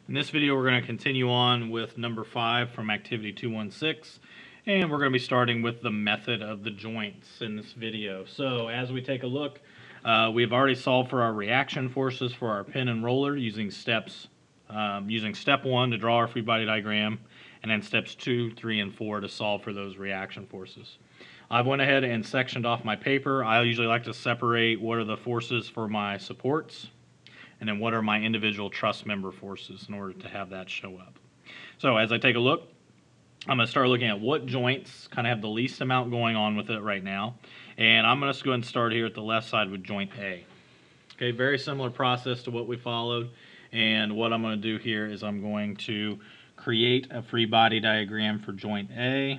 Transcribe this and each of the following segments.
In this video, we're going to continue on with number 5 from activity 216, and we're going to be starting with the method of the joints in this video. So as we take a look, we've already solved for our reaction forces for our pin and roller using step 1 to draw our free body diagram, and then steps 2, 3, and 4 to solve for those reaction forces. I went ahead and sectioned off my paper. I usually like to separate what are the forces for my supports, and then what are my individual truss member forces in order to have that show up. So as I take a look, I'm going to start looking at what joints kind of have the least amount going on with it right now. And I'm going to go ahead and start here at the left side with joint A. Okay, very similar process to what we followed. And what I'm going to do here is I'm going to create a free body diagram for joint A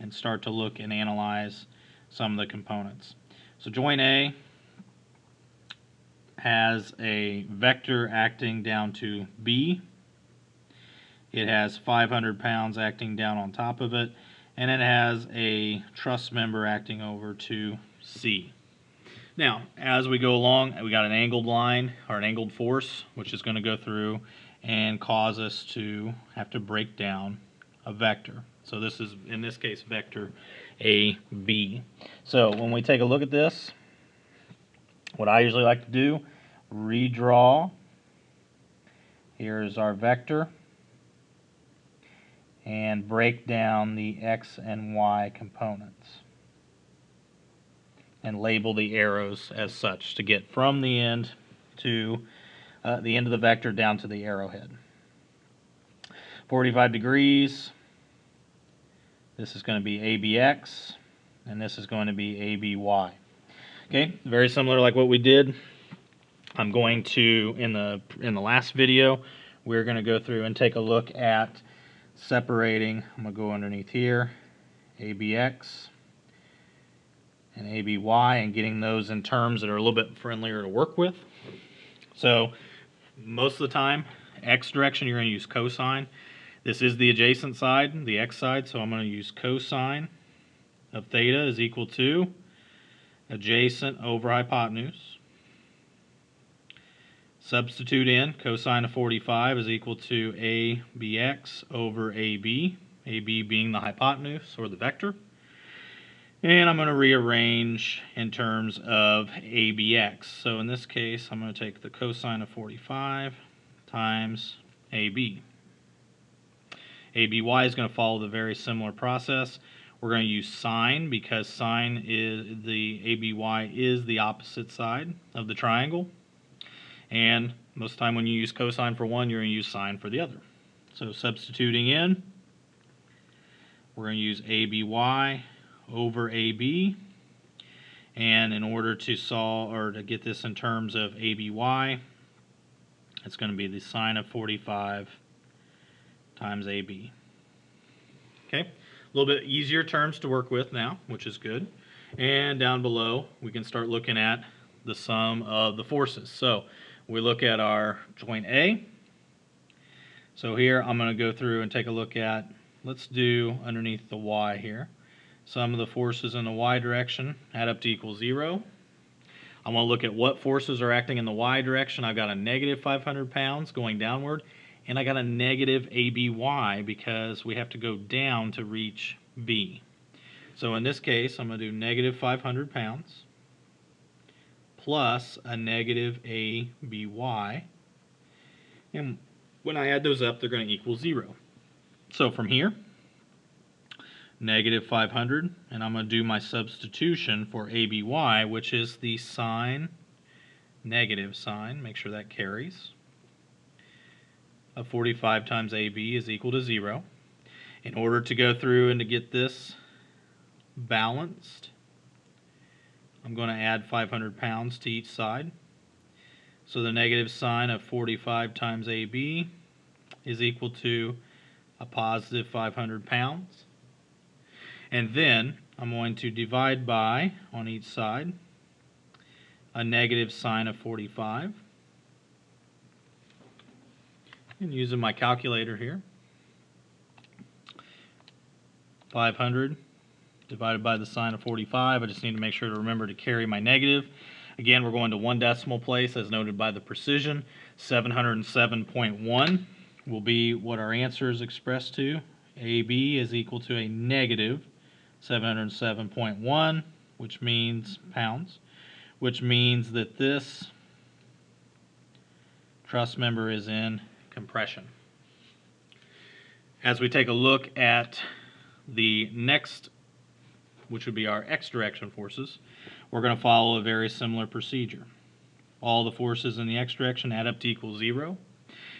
and start to look and analyze some of the components. So joint A has a vector acting down to B. It has 500 pounds acting down on top of it, and it has a truss member acting over to C. Now, as we go along, we got an angled line, or an angled force, which is going to go through and cause us to have to break down a vector. So this is, in this case, vector AB. So when we take a look at this, what I usually like to do, redraw. Here's our vector, and break down the X and Y components, and label the arrows as such to get from the end to the end of the vector down to the arrowhead. 45 degrees, this is going to be ABX, and this is going to be ABY. Okay, very similar like what we did. I'm going to, in the last video, we're going to go through and take a look at separating. I'm going to go underneath here, ABX and ABY, and getting those in terms that are a little bit friendlier to work with. So most of the time, X direction, you're going to use cosine. This is the adjacent side, the X side, so I'm going to use cosine of theta is equal to adjacent over hypotenuse. Substitute in cosine of 45 is equal to ABX over AB, AB being the hypotenuse or the vector. And I'm going to rearrange in terms of ABX. So in this case, I'm going to take the cosine of 45 times AB. ABY is going to follow the very similar process. We're going to use sine because sine is the ABY is the opposite side of the triangle. And most of the time when you use cosine for one, you're going to use sine for the other. So substituting in, we're going to use ABY over AB. And in order to solve or to get this in terms of ABY, it's going to be the sine of 45 times AB. Okay, a little bit easier terms to work with now, which is good. And down below, we can start looking at the sum of the forces. So we look at our joint A. So here I'm going to go through and take a look at, let's do underneath the Y here. Sum of the forces in the Y direction add up to equal 0. I want to look at what forces are acting in the Y direction. I've got a negative 500 pounds going downward, and I got a negative ABY because we have to go down to reach B. So in this case, I'm going to do negative 500 pounds plus a negative ABY, and when I add those up, they're going to equal 0. So from here, negative 500, and I'm going to do my substitution for ABY, which is the sine, negative sine, make sure that carries, of 45 times AB is equal to 0. In order to go through and to get this balanced, I'm going to add 500 pounds to each side. So the negative sine of 45 times AB is equal to a positive 500 pounds. And then I'm going to divide by, on each side, a negative sine of 45. And using my calculator here, 500 divided by the sine of 45. I just need to make sure to remember to carry my negative. Again, we're going to one decimal place as noted by the precision, 707.1. will be what our answer is expressed to. AB is equal to a negative 707.1, which means pounds, which means that this truss member is in compression. As we take a look at the next, which would be our X direction forces, we're going to follow a very similar procedure. All the forces in the X direction add up to equal 0.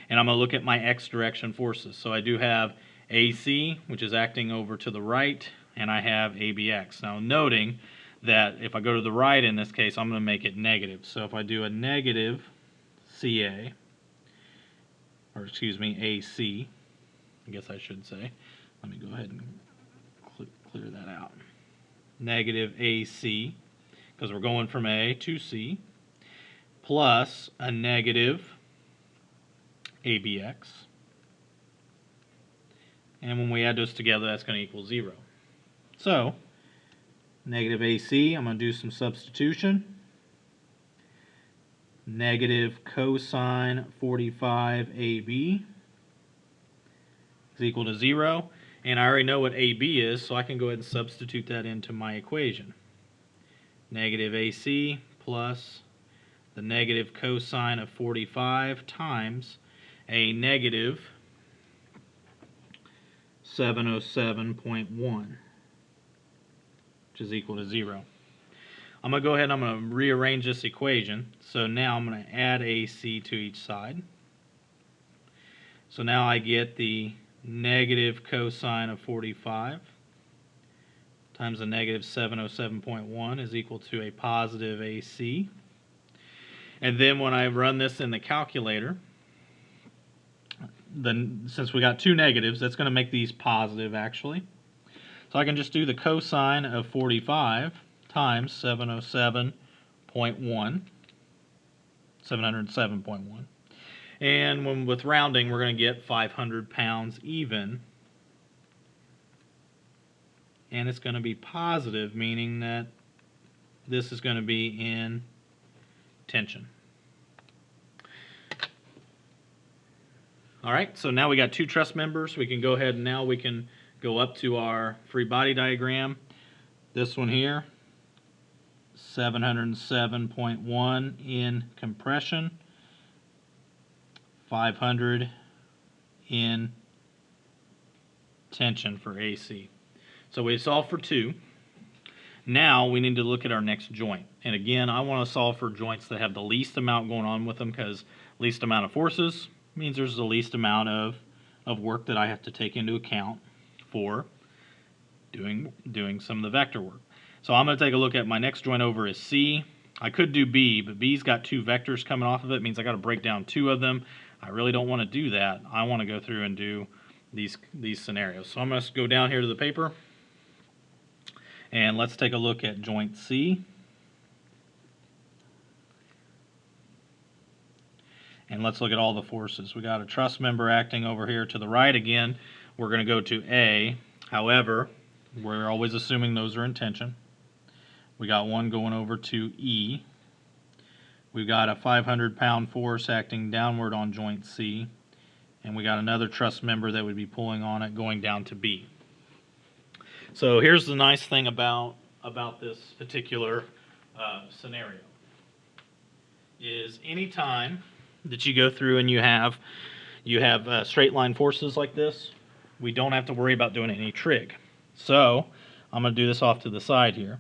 And I'm going to look at my X direction forces. So I do have AC, which is acting over to the right, and I have ABX. Now noting that if I go to the right in this case, I'm going to make it negative. So if I do a negative CA, or excuse me, AC, I guess I should say. Let me go ahead and clear that out. Negative AC, because we're going from A to C, plus a negative ABX. And when we add those together, that's going to equal 0. So, negative AC, I'm going to do some substitution. Negative cosine 45 AB is equal to 0. And I already know what AB is, so I can go ahead and substitute that into my equation. Negative AC plus the negative cosine of 45 times a negative 707.1, which is equal to 0. I'm going to go ahead and I'm going to rearrange this equation. So now I'm going to add AC to each side. So now I get the negative cosine of 45 times the negative 707.1 is equal to a positive AC. And then when I run this in the calculator, then since we got two negatives, that's going to make these positive actually. So I can just do the cosine of 45 times 707.1. And when with rounding, we're going to get 500 pounds even. And it's going to be positive, meaning that this is going to be in tension. All right, so now we got two truss members. We can go ahead and now we can go up to our free body diagram. This one here, 707.1 in compression, 500 in tension for AC. So we solved for 2. Now we need to look at our next joint. And again, I want to solve for joints that have the least amount going on with them, because least amount of forces means there's the least amount of work that I have to take into account for doing some of the vector work. So I'm going to take a look at my next joint over is C. I could do B, but B's got 2 vectors coming off of it. It means I got to break down 2 of them. I really don't want to do that. I want to go through and do these scenarios. So I'm going to go down here to the paper, and let's take a look at joint C. And let's look at all the forces. We got a truss member acting over here to the right again. We're going to go to A. However, we're always assuming those are in tension. We got one going over to E. We've got a 500-pound force acting downward on joint C. And we got another truss member that would be pulling on it going down to B. So here's the nice thing about this particular scenario is anytime that you go through and you have straight line forces like this, we don't have to worry about doing any trig. So I'm going to do this off to the side here.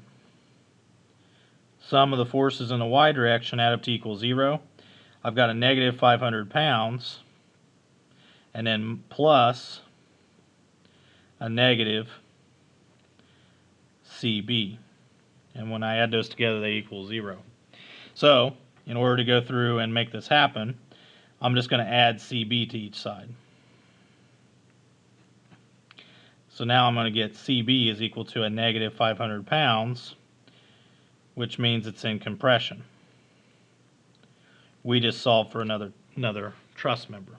Sum of the forces in the y direction add up to equal 0. I've got a negative 500 pounds and then plus a negative CB. And when I add those together, they equal 0. So in order to go through and make this happen, I'm just going to add CB to each side. So now I'm going to get CB is equal to a negative 500 pounds, which means it's in compression. We just solved for another truss member.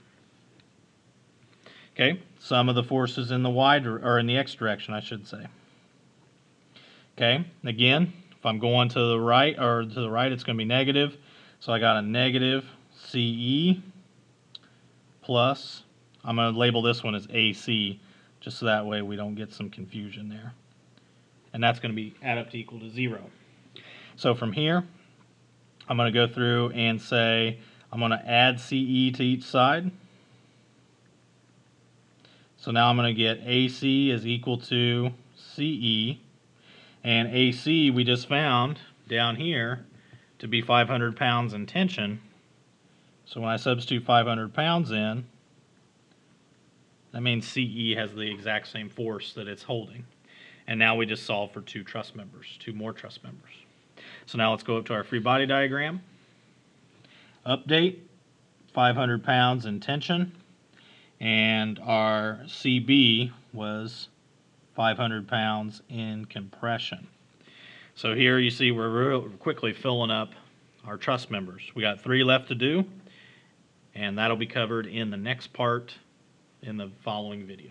Okay, sum of the forces in the y or in the x direction, I should say. Okay, again, if I'm going to the right, it's going to be negative. So I got a negative CE plus I'm going to label this one as AC, just so that way we don't get some confusion there. And that's going to be add up to equal to 0. So from here, I'm going to go through and say I'm going to add CE to each side. So now I'm going to get AC is equal to CE, and AC we just found down here to be 500 pounds in tension. So when I substitute 500 pounds in, that means CE has the exact same force that it's holding. And now we just solve for two more truss members. So now let's go up to our free body diagram. Update, 500 pounds in tension, and our CB was 500 pounds in compression. So here you see we're real quickly filling up our truss members. We got 3 left to do, and that'll be covered in the next part in the following video.